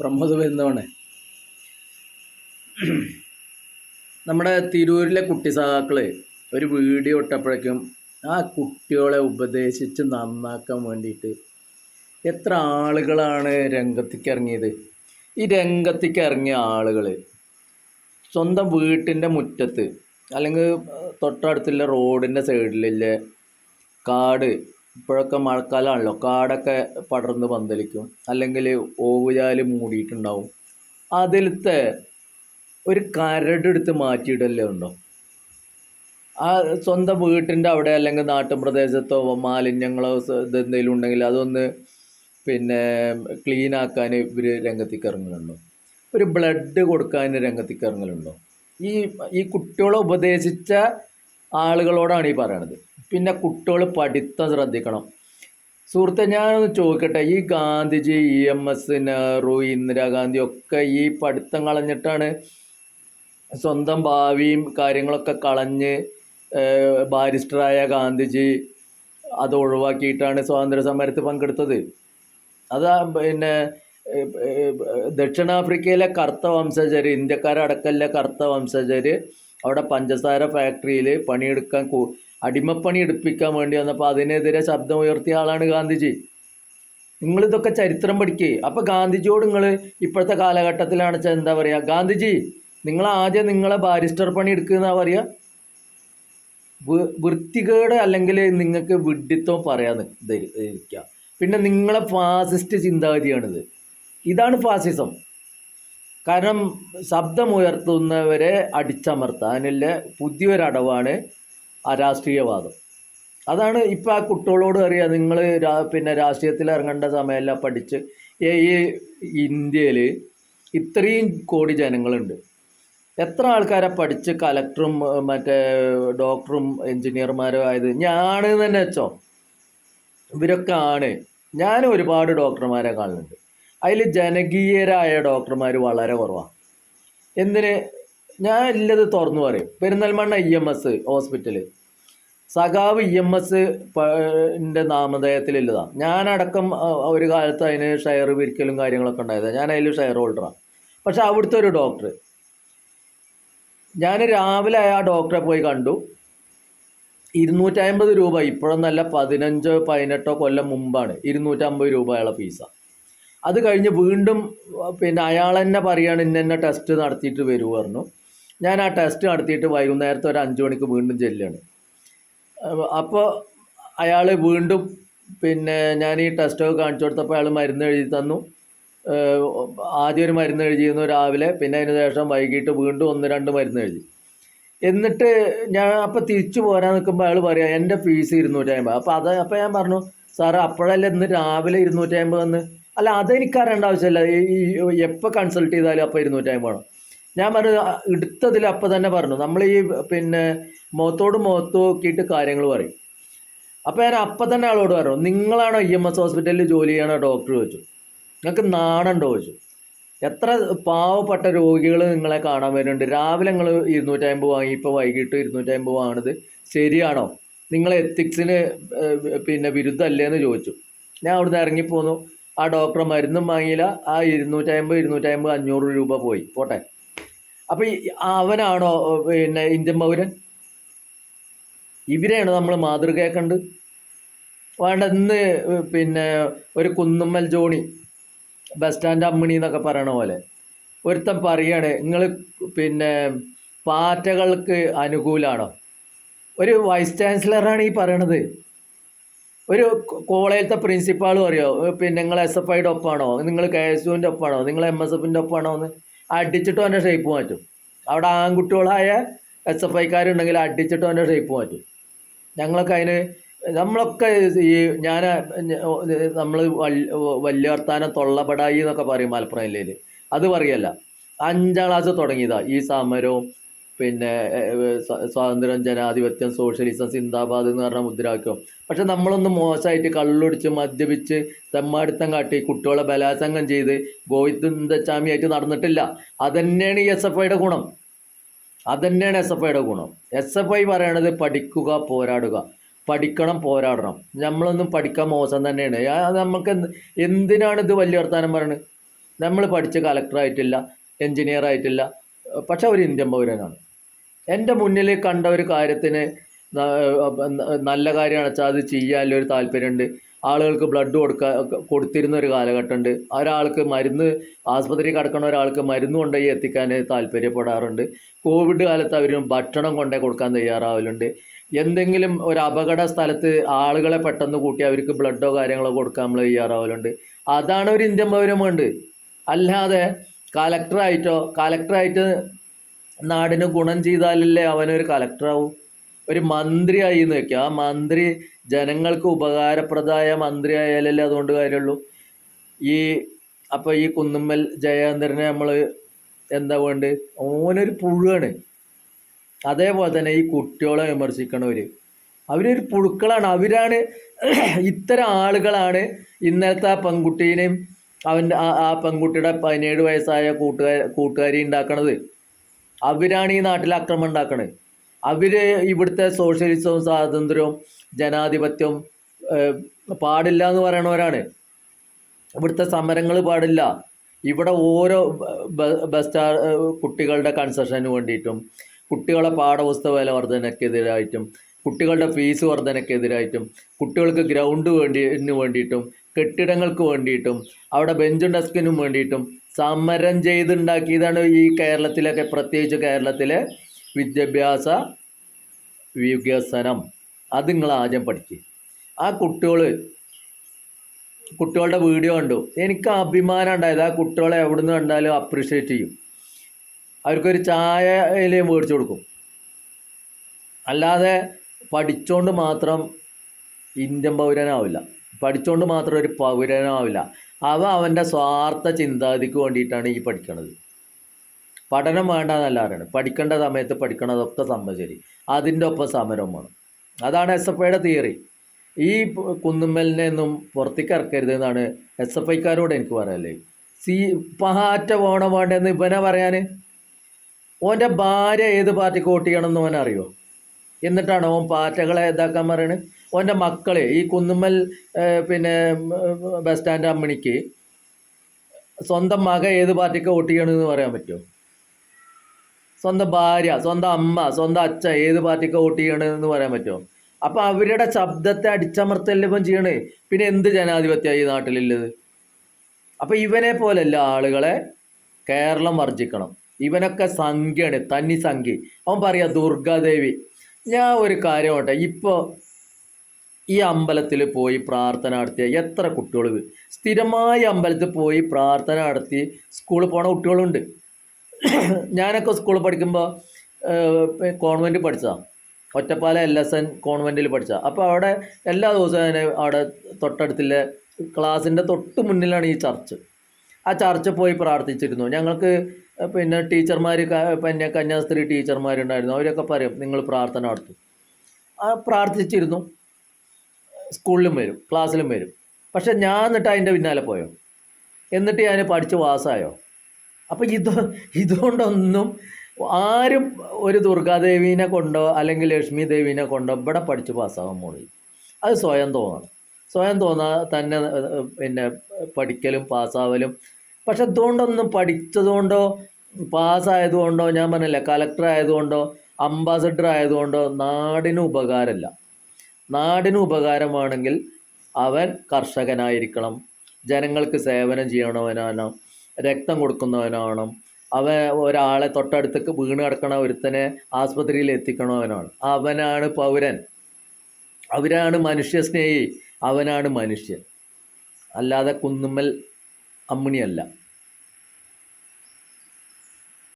പ്രമോദ് ബന്ധമാണ്. നമ്മുടെ തിരൂരിലെ കുട്ടി സഹാക്കള് ഒരു വീഡിയോ ഇട്ടപ്പോഴേക്കും ആ കുട്ടികളെ ഉപദേശിച്ച് നന്നാക്കാൻ വേണ്ടിയിട്ട് എത്ര ആളുകളാണ് രംഗത്തേക്ക് ഇറങ്ങിയത്. ഈ രംഗത്തേക്ക് ഇറങ്ങിയ ആളുകൾ സ്വന്തം വീട്ടിൻ്റെ മുറ്റത്ത് അല്ലെങ്കിൽ തൊട്ടടുത്തുള്ള റോഡിൻ്റെ സൈഡിലുള്ള കാട്, ഇപ്പോഴൊക്കെ മഴക്കാലമാണല്ലോ, കാടൊക്കെ പടർന്ന് പന്തലിക്കും, അല്ലെങ്കിൽ ഓവുചാല് മൂടിയിട്ടുണ്ടാവും, അതിലത്തെ ഒരു കരടെടുത്ത് മാറ്റിയിടല്ലേ ഉണ്ടോ. ആ സ്വന്തം വീട്ടിൻ്റെ അവിടെ അല്ലെങ്കിൽ നാട്ടുപ്രദേശത്തോ മാലിന്യങ്ങളോ ഇതെന്തെങ്കിലും ഉണ്ടെങ്കിൽ അതൊന്ന് ക്ലീൻ ആക്കാൻ ഇവർ രംഗത്തേക്ക് ഇറങ്ങുന്നുണ്ടോ? ഒരു ബ്ലഡ് കൊടുക്കാൻ രംഗത്തേക്ക് ഇറങ്ങലുണ്ടോ? ഈ ഈ കുട്ടികളെ ഉപദേശിച്ച ആളുകളോടാണ് ഈ പറയണത്. പിന്നെ കുട്ടികൾ പഠിത്തം ശ്രദ്ധിക്കണം. സുഹൃത്തെ, ഞാനൊന്ന് ചോദിക്കട്ടെ, ഈ ഗാന്ധിജി, EMS, നെഹ്റു, ഇന്ദിരാഗാന്ധി ഒക്കെ ഈ പഠിത്തം കളഞ്ഞിട്ടാണ് സ്വന്തം ഭാവിയും കാര്യങ്ങളൊക്കെ കളഞ്ഞ് ബാരിസ്റ്ററായ ഗാന്ധിജി അത് ഒഴിവാക്കിയിട്ടാണ് സ്വാതന്ത്ര്യ സമരത്തിൽ പങ്കെടുത്തത്. അതാ ദക്ഷിണാഫ്രിക്കയിലെ കറുത്ത വംശജർ, ഇന്ത്യക്കാരടക്കമുള്ള കറുത്ത വംശജർ അവിടെ പഞ്ചസാര ഫാക്ടറിയിൽ പണിയെടുക്കാൻ അടിമപ്പണി എടുപ്പിക്കാൻ വേണ്ടി വന്നപ്പോൾ അതിനെതിരെ ശബ്ദം ഉയർത്തിയ ആളാണ് ഗാന്ധിജി. നിങ്ങളിതൊക്കെ ചരിത്രം പഠിക്കുക. അപ്പോൾ ഗാന്ധിജിയോട് നിങ്ങൾ ഇപ്പോഴത്തെ കാലഘട്ടത്തിലാണ് എന്താ പറയുക, ഗാന്ധിജി നിങ്ങൾ ആദ്യം നിങ്ങളെ ബാരിസ്റ്റർ പണി എടുക്കുന്നതാ പറയുക. വൃത്തികേട് അല്ലെങ്കിൽ നിങ്ങൾക്ക് വിഡ്ഢിത്തം പറയാൻ ഇരിക്കുക. പിന്നെ നിങ്ങളെ ഫാസിസ്റ്റ് ചിന്താഗതിയാണിത്. ഇതാണ് ഫാസിസം. കാരണം ശബ്ദമുയർത്തുന്നവരെ അടിച്ചമർത്താനുള്ള പുതിയൊരടവാണ് അരാഷ്ട്രീയവാദം. അതാണ് ഇപ്പോൾ ആ കുട്ടികളോട് അറിയാം. നിങ്ങൾ രാഷ്ട്രീയത്തിൽ ഇറങ്ങേണ്ട സമയമല്ല, പഠിച്ച് ഈ ഇന്ത്യയിൽ ഇത്രയും കോടി ജനങ്ങളുണ്ട്. എത്ര ആൾക്കാരെ പഠിച്ച് കലക്ടറും ഡോക്ടറും എൻജിനീയർമാരും ആയത്? ഞാൻ തന്നെ വെച്ചോ, ഇവരൊക്കെ ആണ്. ഞാൻ ഒരുപാട് ഡോക്ടർമാരെ കാണുന്നുണ്ട്. അതിൽ ജനകീയരായ ഡോക്ടർമാർ വളരെ കുറവാണ്. എന്തിന്? ഞാൻ ഇല്ലത് തുറന്നു പറയും. പെരിന്തൽമണ്ണ EMS ഹോസ്പിറ്റല്, സഖാവ് EMS നാമധേയത്തിലുള്ളതാണ്. ഞാനടക്കം ഒരു കാലത്ത് അതിന് ഷെയർ വിരിക്കലും കാര്യങ്ങളൊക്കെ ഉണ്ടായതാണ്. ഞാൻ അതിൽ ഷെയർ ഹോൾഡറാണ്. പക്ഷെ അവിടുത്തെ ഒരു ഡോക്ടർ, ഞാൻ രാവിലെ ആ ഡോക്ടറെ പോയി കണ്ടു. 250 രൂപ, ഇപ്പോഴൊന്നല്ല, 15-18 കൊല്ലം മുമ്പാണ് 250 രൂപ അയാളെ ഫീസാണ്. അത് കഴിഞ്ഞ് വീണ്ടും അയാൾ തന്നെ പറയുകയാണ് ഇന്ന ടെസ്റ്റ് നടത്തിയിട്ട് വരൂ പറഞ്ഞു. ഞാൻ ആ ടെസ്റ്റ് നടത്തിയിട്ട് വൈകുന്നേരത്തെ ഒരു 5 മണിക്ക് വീണ്ടും ചെല്ലുകയാണ്. അപ്പോൾ അയാൾ വീണ്ടും ഞാൻ ഈ ടെസ്റ്റൊക്കെ കാണിച്ചു കൊടുത്തപ്പോൾ അയാൾ മരുന്ന് എഴുതി തന്നു. ആദ്യം ഒരു മരുന്ന് എഴുതിയിരുന്നു രാവിലെ, പിന്നെ അതിന് ശേഷം വൈകിട്ട് വീണ്ടും 1-2 മരുന്ന് എഴുതി. എന്നിട്ട് ഞാൻ അപ്പോൾ തിരിച്ചു പോരാൻ നിൽക്കുമ്പോൾ അയാൾ പറയാം എൻ്റെ ഫീസ് 250. അപ്പോൾ ഞാൻ പറഞ്ഞു, സാറ് അപ്പോഴല്ലേ ഇന്ന് രാവിലെ 250 വന്ന്? അല്ല, അതെനിക്ക് അറിയേണ്ട ആവശ്യമില്ല, ഈ എപ്പോൾ കൺസൾട്ട് ചെയ്താലും അപ്പോൾ 250 വേണം. ഞാൻ പറഞ്ഞു എടുത്തതിൽ അപ്പം തന്നെ പറഞ്ഞു, നമ്മൾ ഈ മുഖത്തോട് മുഖത്ത് നോക്കിയിട്ട് കാര്യങ്ങൾ പറയും. അപ്പോൾ ഞാൻ അപ്പം തന്നെ ആളോട് പറഞ്ഞു, നിങ്ങളാണോ EMS ഹോസ്പിറ്റലിൽ ജോലി ചെയ്യണോ ഡോക്ടർ ചോദിച്ചു. നിങ്ങൾക്ക് നാണുണ്ടോ ചോദിച്ചു. എത്ര പാവപ്പെട്ട രോഗികൾ നിങ്ങളെ കാണാൻ വരുന്നുണ്ട്. രാവിലെ നിങ്ങൾ 250 വാങ്ങി, ഇപ്പോൾ വൈകിട്ട് 250 വാങ്ങണത് ശരിയാണോ? നിങ്ങളെ എത്തിക്സിന് വിരുദ്ധമല്ലേ എന്ന് ചോദിച്ചു. ഞാൻ അവിടുന്ന് ഇറങ്ങിപ്പോന്നു. ആ ഡോക്ടറെ മരുന്നും വാങ്ങിയില്ല. ആ 250 500 രൂപ പോയി, പോട്ടെ. അപ്പം അവനാണോ ഇന്ത്യൻ പൗരൻ? ഇവരെയാണ് നമ്മൾ മാതൃകയാക്കണ്ട്. വേണ്ട, ഇന്ന് ഒരു Kunnummal Johnny, bus stand Ammini എന്നൊക്കെ പറയണ പോലെ ഒരുത്തൻ പറയാണ്, നിങ്ങൾ പാറ്റകൾക്ക് അനുകൂലമാണോ? ഒരു വൈസ് ചാൻസലറാണ് ഈ പറയണത്. ഒരു കോളേജിലത്തെ പ്രിൻസിപ്പാൾ പറയോ നിങ്ങൾ SFIയുടെ ഒപ്പാണോ, നിങ്ങൾ KSUവിൻ്റെ ഒപ്പാണോ, നിങ്ങൾ MSFൻ്റെ ഒപ്പാണോ എന്ന് അടിച്ചിട്ടും അവൻ്റെ ഷേപ്പ് മാറ്റും. അവിടെ ആൺകുട്ടികളായ SFIക്കാരുണ്ടെങ്കിൽ അടിച്ചിട്ടും അവൻ്റെ ഷേപ്പ് മാറ്റും. നമ്മളൊക്കെ നമ്മൾ വലിയ വർത്താനം തൊള്ളപടായി എന്നൊക്കെ പറയും മലപ്പുറം ജില്ലയിൽ. അത് പറയല്ല, 5ാം ക്ലാസ് തുടങ്ങിയതാണ് ഈ സമരവും സ്വാതന്ത്ര്യം, ജനാധിപത്യം, സോഷ്യലിസം, സിന്ദാബാദ് എന്ന് പറഞ്ഞ മുദ്രാവാക്യം. പക്ഷെ നമ്മളൊന്ന് മോശമായിട്ട് കള്ളുടിച്ച് മദ്യപിച്ച് തെമ്മാടിത്തം കാട്ടി കുട്ടികളെ ബലാത്സംഗം ചെയ്ത് ഗോവിന്ദച്ചാമിയായിട്ട് നടന്നിട്ടില്ല. അതന്നെയാണ് ഈ SFIയുടെ ഗുണം. അതന്നെയാണ് SFIയുടെ ഗുണം. SFI പറയണത് പഠിക്കുക, പോരാടുക. പഠിക്കണം, പോരാടണം. നമ്മളൊന്നും പഠിക്കാൻ മോശം തന്നെയാണ്. നമുക്ക് എന്തിനാണ് ഇത് വലിയ വർത്താനം പറയണത്? നമ്മൾ പഠിച്ച് കളക്ടറായിട്ടില്ല, എൻജിനീയർ ആയിട്ടില്ല, പക്ഷെ ഒരു ഇന്ത്യൻ പൗരനാണ്. എൻ്റെ മുന്നിൽ കണ്ട ഒരു കാര്യത്തിന് നല്ല കാര്യമാണ് വെച്ചാൽ അത് ചെയ്യാനുള്ളൊരു താല്പര്യമുണ്ട്. ആളുകൾക്ക് ബ്ലഡ് കൊടുത്തിരുന്ന ഒരു കാലഘട്ടമുണ്ട്. ഒരാൾക്ക് മരുന്ന് ആസ്പത്രി കിടക്കുന്ന ഒരാൾക്ക് മരുന്ന് കൊണ്ടുപോയി എത്തിക്കാൻ താല്പര്യപ്പെടാറുണ്ട്. കോവിഡ് കാലത്ത് അവർ ഭക്ഷണം കൊണ്ടുപോയി കൊടുക്കാൻ തയ്യാറാവലുണ്ട്. എന്തെങ്കിലും ഒരു അപകട സ്ഥലത്ത് ആളുകളെ പെട്ടെന്ന് കൂട്ടി അവർക്ക് ബ്ലഡോ കാര്യങ്ങളോ കൊടുക്കാൻ നമ്മൾ തയ്യാറാവലുണ്ട്. അതാണ് ഒരു ഇന്ത്യൻ പൗരൻ വേണ്ടത്. അല്ലാതെ കളക്ടറായിട്ട് നാടിന് ഗുണം ചെയ്താലല്ലേ അവനൊരു കളക്ടറാവും. ഒരു മന്ത്രിയായി എന്ന് വെക്കുക, ആ മന്ത്രി ജനങ്ങൾക്ക് ഉപകാരപ്രദമായ മന്ത്രി ആയാലല്ലേ അതുകൊണ്ട് കാര്യമുള്ളൂ. അപ്പോൾ ഈ കുന്നുമ്മൽ ജയേന്ദ്രനെ നമ്മൾ എന്താ വേണ്ടത്? ഓനൊരു പുഴുവാണ്. അതേപോലെ തന്നെ ഈ കുട്ടികളെ വിമർശിക്കണവർ, അവരൊരു പുഴുക്കളാണ്. അവരാണ് ഇത്തരം ആളുകളാണ് ഇന്നലത്തെ ആ പെൺകുട്ടീനെയും ആ പെൺകുട്ടിയുടെ 17 വയസ്സായ കൂട്ടുകാരി ഉണ്ടാക്കണത്. അവരാണ് ഈ നാട്ടിൽ അക്രമം ഉണ്ടാക്കണത്. അവർ ഇവിടുത്തെ സോഷ്യലിസവും സ്വാതന്ത്ര്യവും ജനാധിപത്യവും പാടില്ല എന്ന് പറയണവരാണ്. ഇവിടുത്തെ സമരങ്ങൾ പാടില്ല. ഇവിടെ ഓരോ കുട്ടികളുടെ കൺസെഷന് വേണ്ടിയിട്ടും, കുട്ടികളെ പാഠപുസ്തക വില വർധനയ്ക്കെതിരായിട്ടും, കുട്ടികളുടെ ഫീസ് വർധനയ്ക്കെതിരായിട്ടും, കുട്ടികൾക്ക് ഗ്രൗണ്ട് വേണ്ടിയിട്ടും, കെട്ടിടങ്ങൾക്ക് വേണ്ടിയിട്ടും, അവിടെ ബെഞ്ചും ഡെസ്കിനും വേണ്ടിയിട്ടും സമരം ചെയ്തുണ്ടാക്കിയതാണ് ഈ കേരളത്തിലൊക്കെ, പ്രത്യേകിച്ച് കേരളത്തിലെ വിദ്യാഭ്യാസ വികസനം. അത് നിങ്ങൾ ആദ്യം പഠിക്കുക. ആ കുട്ടികളുടെ വീഡിയോ കണ്ടു, എനിക്ക് അഭിമാനം ഉണ്ടായത്. ആ കുട്ടികളെ എവിടെ നിന്ന് കണ്ടാലും അപ്രീഷിയേറ്റ് ചെയ്യും. അവർക്കൊരു ചായയിലേയും മേടിച്ചു കൊടുക്കും. അല്ലാതെ പഠിച്ചുകൊണ്ട് മാത്രം ഇന്ത്യൻ പൗരനാവില്ല, പഠിച്ചുകൊണ്ട് മാത്രം ഒരു പൗരനാവില്ല. അവൻ്റെ സ്വാർത്ഥ ചിന്താഗതിക്ക് വേണ്ടിയിട്ടാണ് ഈ പഠിക്കണത്. പഠനം വേണ്ടെന്നല്ല പറയുന്നത്, പഠിക്കേണ്ട സമയത്ത് പഠിക്കണതൊക്കെ ശരി, അതിൻ്റെ ഒപ്പം സമരം വേണം. അതാണ് SFIയുടെ തിയറി. ഈ കുന്നുമ്മലിനെ ഒന്നും പുറത്തേക്ക് ഇറക്കരുത് എന്നാണ് SFIക്കാരോട് എനിക്ക് പറയാല്ലേ. പാറ്റ പോകണം വേണ്ടെന്ന് ഇവനെ പറയാൻ. ഓൻ്റെ ഭാര്യ ഏത് പാർട്ടിക്ക് വോട്ട് ചെയ്യണമെന്ന് ഓൻ അറിയോ? എന്നിട്ടാണ് ഓൻ പാറ്റകളെ ഇതാക്കാൻ പറയണത്. ഓൻ്റെ മക്കളെ ഈ കുന്നുമ്മൽ ബസ് സ്റ്റാൻഡ് അമ്മിണിക്ക് സ്വന്തം മക ഏത് പാർട്ടിക്ക് വോട്ട് ചെയ്യണമെന്ന് പറയാൻ പറ്റുമോ? സ്വന്തം ഭാര്യ, സ്വന്തം അമ്മ, സ്വന്തം അച്ഛൻ ഏത് പാർട്ടിക്ക് വോട്ട് ചെയ്യണമെന്ന് പറയാൻ പറ്റുമോ? അപ്പോൾ അവരുടെ ശബ്ദത്തെ അടിച്ചമർത്തല്ലേ ഇപ്പം ചെയ്യണേ. പിന്നെ എന്ത് ജനാധിപത്യമാണ് ഈ നാട്ടിലുള്ളത്? അപ്പോൾ ഇവനെ പോലെയല്ല ആളുകളെ കേരളം വർജിക്കണം. ഇവനൊക്കെ സംഖ്യയാണ്, തന്നി സംഖ്യ. അവൻ പറയാ ദുർഗാദേവി. ഞാൻ ഒരു കാര്യം പറയട്ടെ, ഇപ്പോൾ ഈ അമ്പലത്തിൽ പോയി പ്രാർത്ഥന നടത്തിയ എത്ര കുട്ടികൾ, സ്ഥിരമായി അമ്പലത്തിൽ പോയി പ്രാർത്ഥന നടത്തി സ്കൂളിൽ പോണ കുട്ടികളുണ്ട്. ഞാനൊക്കെ സ്കൂളിൽ പഠിക്കുമ്പോൾ കോൺവെൻറ്റ് പഠിച്ചതാണ്, ഒറ്റപ്പാല LSN കോൺവെൻറ്റിൽ പഠിച്ചതാണ്. അപ്പോൾ അവിടെ എല്ലാ ദിവസവും ഞാൻ അവിടെ തൊട്ടടുത്തുള്ള ക്ലാസ്സിൻ്റെ തൊട്ട് മുന്നിലാണ് ഈ ചർച്ച്. ആ ചർച്ചിൽ പോയി പ്രാർത്ഥിച്ചിരുന്നു. ഞങ്ങൾക്ക് ടീച്ചർമാർ, കന്യാസ്ത്രീ ടീച്ചർമാരുണ്ടായിരുന്നു. അവരൊക്കെ പറയും നിങ്ങൾ പ്രാർത്ഥന നടത്തും. പ്രാർത്ഥിച്ചിരുന്നു. സ്കൂളിലും വരും, ക്ലാസ്സിലും വരും. പക്ഷെ ഞാൻ എന്നിട്ട് അതിൻ്റെ പിന്നാലെ പോയോ? എന്നിട്ട് ഞാൻ പഠിച്ച് പാസ്സായോ? അപ്പോൾ ഇതുകൊണ്ടൊന്നും ആരും ഒരു ദുർഗാദേവീനെ കൊണ്ടോ അല്ലെങ്കിൽ ലക്ഷ്മി ദേവീനെ കൊണ്ടോ ഇവിടെ പഠിച്ച് പാസ്സാകാൻ പോണില്ല. അത് സ്വയം തോന്നണം. സ്വയം തോന്നാതെ തന്നെ പഠിക്കലും പാസ്സാവലും. പക്ഷെ അതുകൊണ്ടൊന്നും പഠിച്ചതുകൊണ്ടോ പാസ്സായതുകൊണ്ടോ, ഞാൻ പറഞ്ഞില്ല കളക്ടർ ആയതുകൊണ്ടോ അംബാസഡർ ആയതുകൊണ്ടോ നാടിന് ഉപകാരമില്ല. നാടിന് ഉപകാരമാണെങ്കിൽ അവൻ കർഷകനായിരിക്കണം, ജനങ്ങൾക്ക് സേവനം ചെയ്യണവനാണ്, രക്തം കൊടുക്കുന്നവനാണ്, അവൻ ഒരാളെ തൊട്ടടുത്തേക്ക് വീണ് കിടക്കണ ഒരുത്തനെ ആസ്പത്രിയിൽ എത്തിക്കണവനാണ്. അവനാണ് പൗരൻ, അവരാണ് മനുഷ്യസ്നേഹി, അവനാണ് മനുഷ്യൻ. അല്ലാതെ കുന്നുമ്മൽ അമ്മിണിയല്ല.